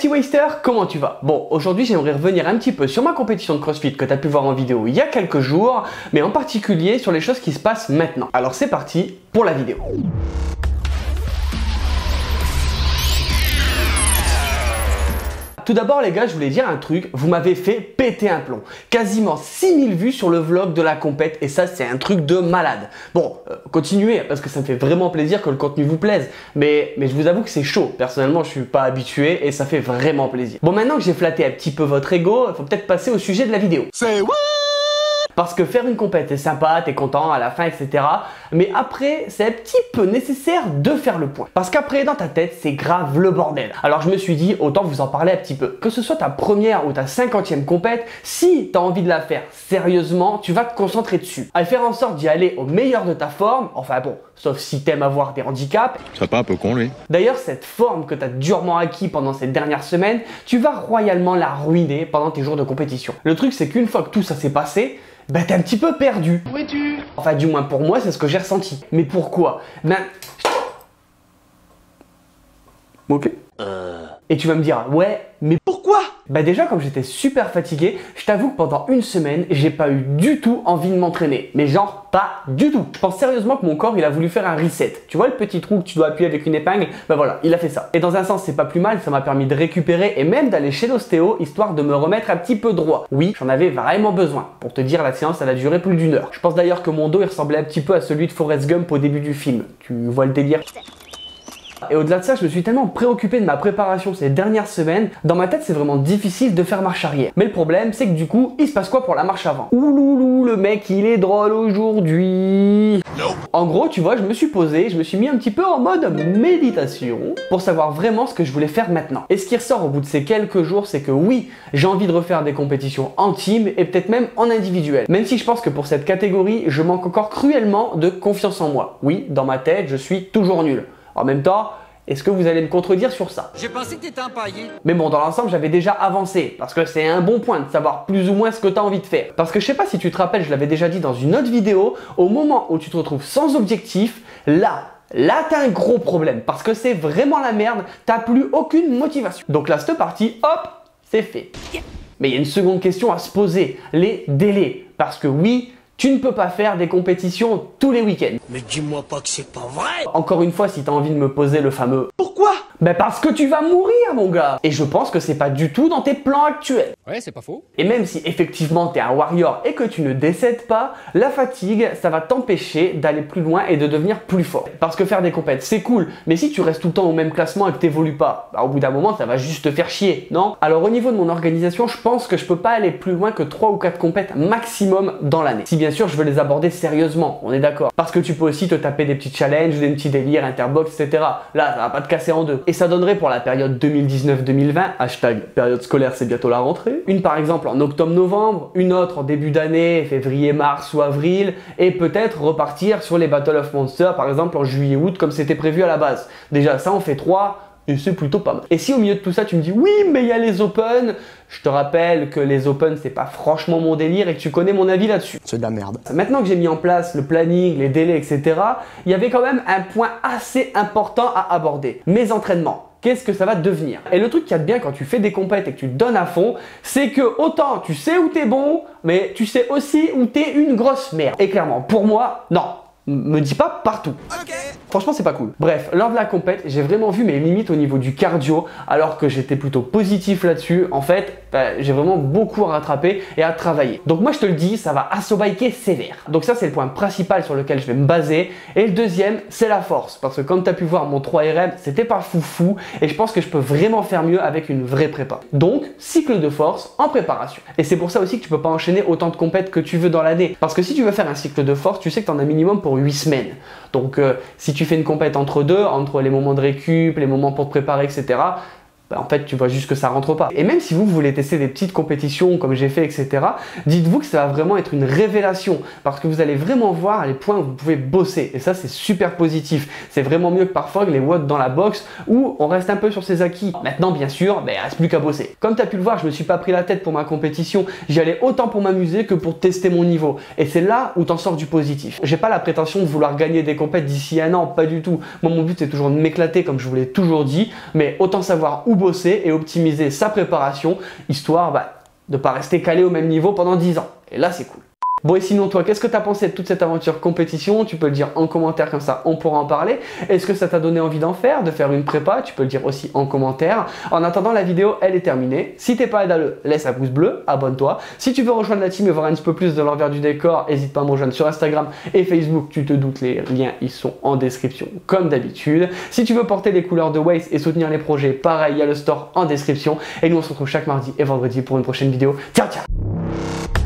petit Waster, comment tu vas? Bon, aujourd'hui j'aimerais revenir un petit peu sur ma compétition de CrossFit que tu as pu voir en vidéo il y a quelques jours, mais en particulier sur les choses qui se passent maintenant. Alors c'est parti pour la vidéo. Tout d'abord les gars, je voulais dire un truc, vous m'avez fait péter un plomb. Quasiment 6000 vues sur le vlog de la compète et ça c'est un truc de malade. Bon, continuez parce que ça me fait vraiment plaisir que le contenu vous plaise. Mais je vous avoue que c'est chaud. Personnellement, je suis pas habitué et ça fait vraiment plaisir. Bon, maintenant que j'ai flatté un petit peu votre ego, il faut peut-être passer au sujet de la vidéo. C'est what? Parce que faire une compète est sympa, t'es content à la fin, etc. Mais après, c'est un petit peu nécessaire de faire le point. Parce qu'après, dans ta tête, c'est grave le bordel. Alors je me suis dit, autant vous en parler un petit peu. Que ce soit ta première ou ta 50e compète, si t'as envie de la faire sérieusement, tu vas te concentrer dessus. À faire en sorte d'y aller au meilleur de ta forme. Enfin bon, sauf si t'aimes avoir des handicaps. C'est pas un peu con lui. D'ailleurs, cette forme que t'as durement acquis pendant ces dernières semaines, tu vas royalement la ruiner pendant tes jours de compétition. Le truc, c'est qu'une fois que tout ça s'est passé, ben t'es un petit peu perdu. Où es-tu? Enfin du moins pour moi c'est ce que j'ai ressenti. Mais pourquoi? Ben... Ok. Et tu vas me dire, ouais, mais pourquoi? Bah déjà comme j'étais super fatigué, je t'avoue que pendant une semaine, j'ai pas eu du tout envie de m'entraîner. Mais genre pas du tout. Je pense sérieusement que mon corps il a voulu faire un reset. Tu vois le petit trou que tu dois appuyer avec une épingle? Bah voilà, il a fait ça. Et dans un sens c'est pas plus mal, ça m'a permis de récupérer et même d'aller chez l'ostéo histoire de me remettre un petit peu droit. Oui, j'en avais vraiment besoin. Pour te dire, la séance elle a duré plus d'1 heure. Je pense d'ailleurs que mon dos il ressemblait un petit peu à celui de Forrest Gump au début du film. Tu vois le délire? Et au-delà de ça, je me suis tellement préoccupé de ma préparation ces dernières semaines, dans ma tête c'est vraiment difficile de faire marche arrière. Mais le problème c'est que du coup, il se passe quoi pour la marche avant? Ouloulou, le mec il est drôle aujourd'hui. En gros, tu vois, je me suis posé, je me suis mis un petit peu en mode méditation pour savoir vraiment ce que je voulais faire maintenant. Et ce qui ressort au bout de ces quelques jours, c'est que oui, j'ai envie de refaire des compétitions en team et peut-être même en individuel. Même si je pense que pour cette catégorie, je manque encore cruellement de confiance en moi. Oui, dans ma tête, je suis toujours nul. En même temps, est-ce que vous allez me contredire sur ça? J'ai pensé que t'étais empaillé. Mais bon, dans l'ensemble, j'avais déjà avancé, parce que c'est un bon point de savoir plus ou moins ce que tu as envie de faire. Parce que je sais pas si tu te rappelles, je l'avais déjà dit dans une autre vidéo, au moment où tu te retrouves sans objectif, là t'as un gros problème, parce que c'est vraiment la merde, t'as plus aucune motivation. Donc là, cette partie, hop, c'est fait. Mais il y a une seconde question à se poser, les délais. Parce que oui, tu ne peux pas faire des compétitions tous les week-ends. Mais dis-moi pas que c'est pas vrai. Encore une fois, si tu as envie de me poser le fameux « Pourquoi ?» Ben parce que tu vas mourir mon gars. Et je pense que c'est pas du tout dans tes plans actuels. Ouais, c'est pas faux. Et même si effectivement tu es un warrior et que tu ne décèdes pas, la fatigue, ça va t'empêcher d'aller plus loin et de devenir plus fort. Parce que faire des compètes, c'est cool, mais si tu restes tout le temps au même classement et que t'évolues pas, bah, au bout d'un moment, ça va juste te faire chier, non? Alors au niveau de mon organisation, je pense que je peux pas aller plus loin que 3 ou 4 compètes maximum dans l'année. Si bien sûr je veux les aborder sérieusement, on est d'accord. Parce que tu peux aussi te taper des petits challenges, des petits délires, interbox, etc. Là, ça va pas te casser en deux. Et ça donnerait pour la période 2019-2020, hashtag période scolaire, c'est bientôt la rentrée. Une par exemple en octobre-novembre, une autre en début d'année, février-mars ou avril, et peut-être repartir sur les Battle of Monsters par exemple en juillet-août comme c'était prévu à la base. Déjà ça on fait 3. Et c'est plutôt pas mal. Et si au milieu de tout ça tu me dis oui mais il y a les Open, je te rappelle que les Open c'est pas franchement mon délire et que tu connais mon avis là-dessus. C'est de la merde. Maintenant que j'ai mis en place le planning, les délais, etc., il y avait quand même un point assez important à aborder. Mes entraînements. Qu'est-ce que ça va devenir? Et le truc qu'il y a de bien quand tu fais des compètes et que tu te donnes à fond, c'est que autant tu sais où t'es bon, mais tu sais aussi où t'es une grosse merde. Et clairement, pour moi, non. Me dis pas partout. Okay. Franchement, c'est pas cool. Bref, lors de la compète, j'ai vraiment vu mes limites au niveau du cardio, alors que j'étais plutôt positif là-dessus. En fait, j'ai vraiment beaucoup à rattraper et à travailler. Donc moi, je te le dis, ça va assobiker sévère. Donc ça, c'est le point principal sur lequel je vais me baser. Et le deuxième, c'est la force. Parce que comme tu as pu voir, mon 3RM, c'était pas foufou. Et je pense que je peux vraiment faire mieux avec une vraie prépa. Donc, cycle de force en préparation. Et c'est pour ça aussi que tu peux pas enchaîner autant de compètes que tu veux dans l'année. Parce que si tu veux faire un cycle de force, tu sais que tu en as minimum pour 8 semaines. Donc si tu fais une compète entre deux, entre les moments de récup, les moments pour te préparer, etc., en fait tu vois juste que ça rentre pas. Et même si vous voulez tester des petites compétitions comme j'ai fait, etc., dites-vous que ça va vraiment être une révélation parce que vous allez vraiment voir les points où vous pouvez bosser et ça c'est super positif. C'est vraiment mieux que parfois les watts dans la box où on reste un peu sur ses acquis. Maintenant bien sûr, il reste plus qu'à bosser. Comme tu as pu le voir, je me suis pas pris la tête pour ma compétition, j'y allais autant pour m'amuser que pour tester mon niveau et c'est là où t'en sors du positif. J'ai pas la prétention de vouloir gagner des compètes d'ici un an, pas du tout. Moi mon but c'est toujours de m'éclater comme je vous l'ai toujours dit, mais autant savoir où où bosser et optimiser sa préparation, histoire de ne pas rester calé au même niveau pendant 10 ans. Et là, c'est cool. Bon, et sinon, toi, qu'est-ce que tu as pensé de toute cette aventure compétition? Tu peux le dire en commentaire, comme ça, on pourra en parler. Est-ce que ça t'a donné envie d'en faire, de faire une prépa? Tu peux le dire aussi en commentaire. En attendant, la vidéo, elle est terminée. Si t'es pas aidé, laisse un pouce bleu, abonne-toi. Si tu veux rejoindre la team et voir un petit peu plus de l'envers du décor, n'hésite pas à me rejoindre sur Instagram et Facebook. Tu te doutes, les liens, ils sont en description, comme d'habitude. Si tu veux porter les couleurs de Waze et soutenir les projets, pareil, il y a le store en description. Et nous, on se retrouve chaque mardi et vendredi pour une prochaine vidéo. Ciao, ciao!